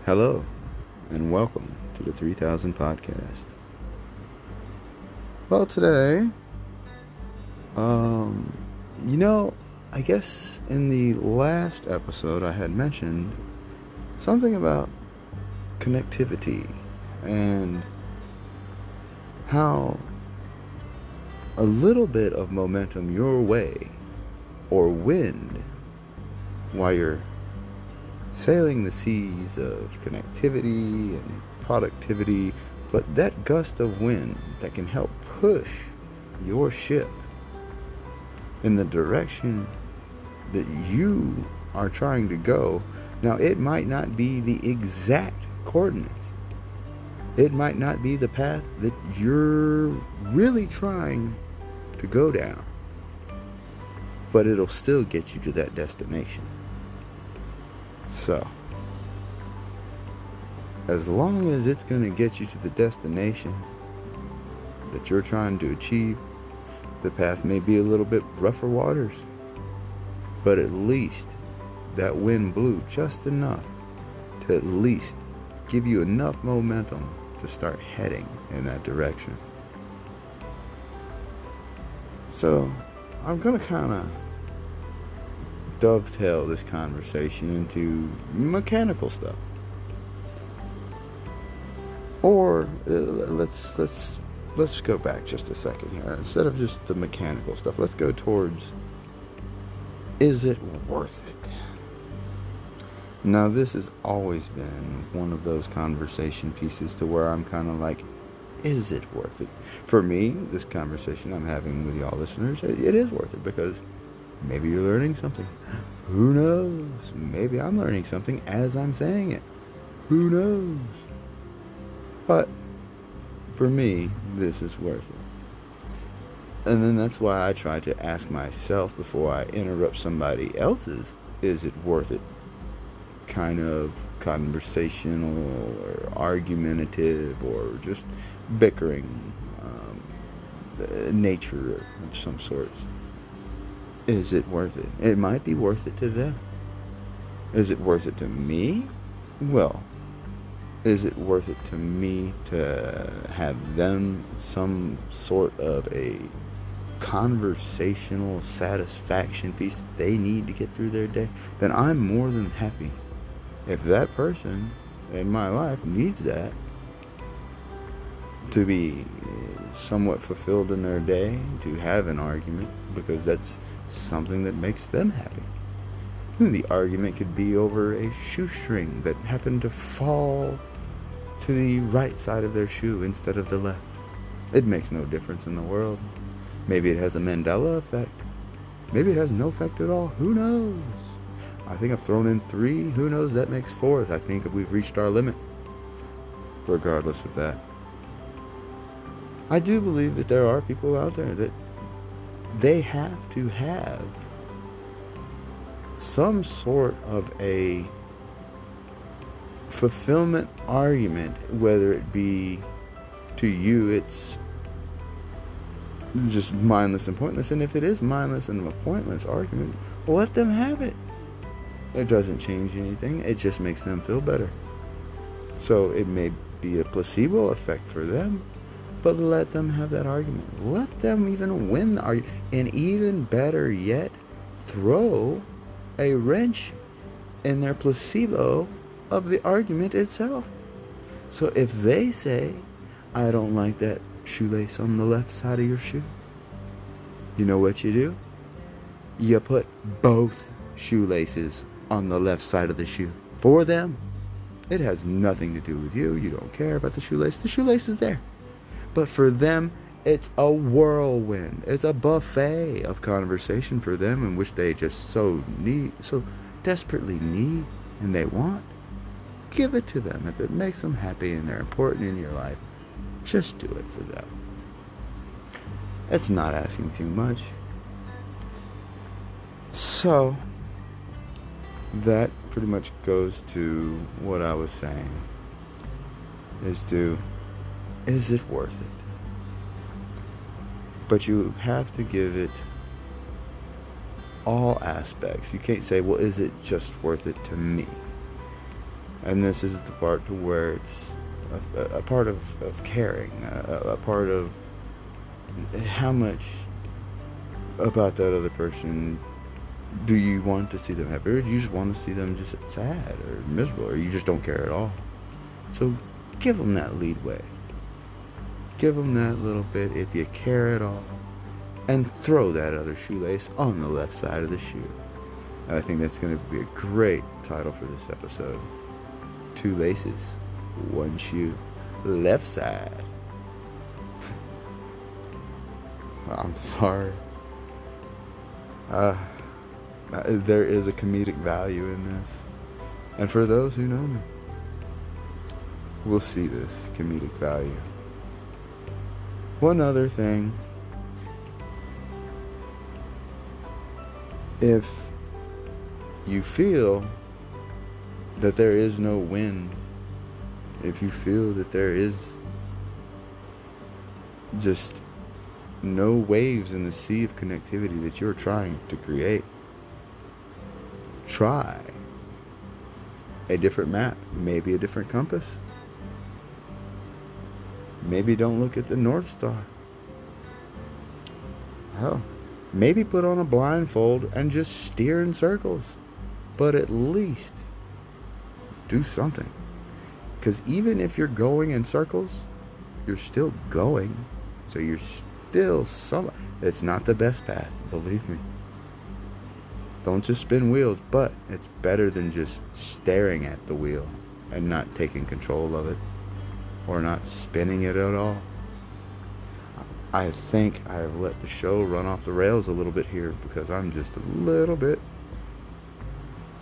Hello, and welcome to the 3000 Podcast. Well, today, I guess in the last episode I had mentioned something about connectivity and how a little bit of momentum your way or wind while you're sailing the seas of connectivity and productivity, but that gust of wind that can help push your ship in the direction that you are trying to go. Now, it might not be the exact coordinates. It might not be the path that you're really trying to go down, but it'll still get you to that destination. So, as long as it's going to get you to the destination that you're trying to achieve, the path may be a little bit rougher waters, but at least that wind blew just enough to at least give you enough momentum to start heading in that direction. So, I'm going to kind of dovetail this conversation into mechanical stuff. Or let's go back just a second here. Instead of just the mechanical stuff, let's go towards, is it worth it? Now, this has always been one of those conversation pieces to where I'm kind of like, is it worth it? For me, this conversation I'm having with y'all listeners, it is worth it, because maybe you're learning something. Who knows? Maybe I'm learning something as I'm saying it. Who knows? But for me, this is worth it. And then that's why I try to ask myself before I interrupt somebody else's, is it worth it? Kind of conversational or argumentative or just bickering nature of some sorts. Is it worth it? It might be worth it to them. Is it worth it to me? Well, is it worth it to me to have them some sort of a conversational satisfaction piece that they need to get through their day? Then I'm more than happy. If that person in my life needs that to be somewhat fulfilled in their day, to have an argument, because that's something that makes them happy. The argument could be over a shoestring that happened to fall to the right side of their shoe instead of the left. It makes no difference in the world. Maybe it has a Mandela effect. Maybe it has no effect at all. Who knows? I think I've thrown in 3. Who knows? That makes 4. I think we've reached our limit. Regardless of that, I do believe that there are people out there that they have to have some sort of a fulfillment argument, whether it be to you it's just mindless and pointless, and if it is mindless and a pointless argument, well, let them have it. It doesn't change anything, it just makes them feel better. So it may be a placebo effect for them, but let them have that argument. Let them even win the argument. And even better yet, throw a wrench in their placebo of the argument itself. So if they say, I don't like that shoelace on the left side of your shoe, you know what you do? You put both shoelaces on the left side of the shoe for them. It has nothing to do with you. You don't care about the shoelace. The shoelace is there. But for them, it's a whirlwind. It's a buffet of conversation for them, in which they just so desperately need, and they want. Give it to them. If it makes them happy and they're important in your life, just do it for them. It's not asking too much. So, that pretty much goes to what I was saying. Is it worth it? But you have to give it all aspects. You can't say, well, is it just worth it to me? And this is the part to where it's a part of caring, a part of how much about that other person do you want to see them happy, or do you just want to see them just sad or miserable, or you just don't care at all. So give them that leadway. Give them that little bit if you care at all, and throw that other shoelace on the left side of the shoe. And I think that's going to be a great title for this episode. 2 laces, 1 shoe, left side. I'm sorry. There is a comedic value in this. And for those who know me, we'll see this comedic value. One other thing. If you feel that there is no win, if you feel that there is just no waves in the sea of connectivity that you're trying to create, try a different map, maybe a different compass. Maybe don't look at the North Star. Hell, maybe put on a blindfold and just steer in circles. But at least do something. Because even if you're going in circles, you're still going. So you're still it's not the best path, believe me. Don't just spin wheels, but it's better than just staring at the wheel and not taking control of it, or not spinning it at all. I think I have let the show run off the rails a little bit here because I'm just a little bit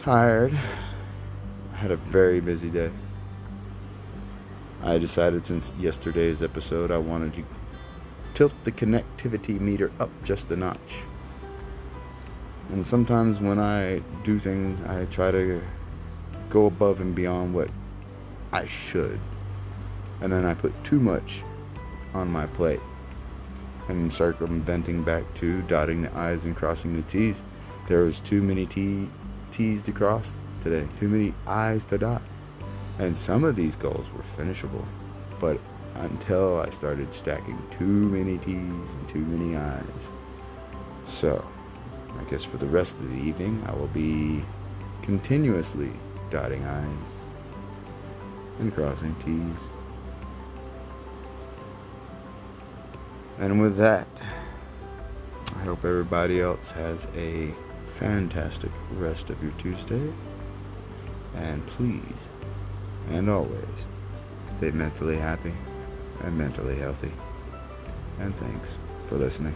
tired. I had a very busy day. I decided since yesterday's episode I wanted to tilt the connectivity meter up just a notch. And sometimes when I do things, I try to go above and beyond what I should. And then I put too much on my plate. And circumventing back to dotting the I's and crossing the T's. There was too many T's to cross today. Too many I's to dot. And some of these goals were finishable. But until I started stacking too many T's and too many I's. So, I guess for the rest of the evening, I will be continuously dotting I's and crossing T's. And with that, I hope everybody else has a fantastic rest of your Tuesday. And please, and always, stay mentally happy and mentally healthy. And thanks for listening.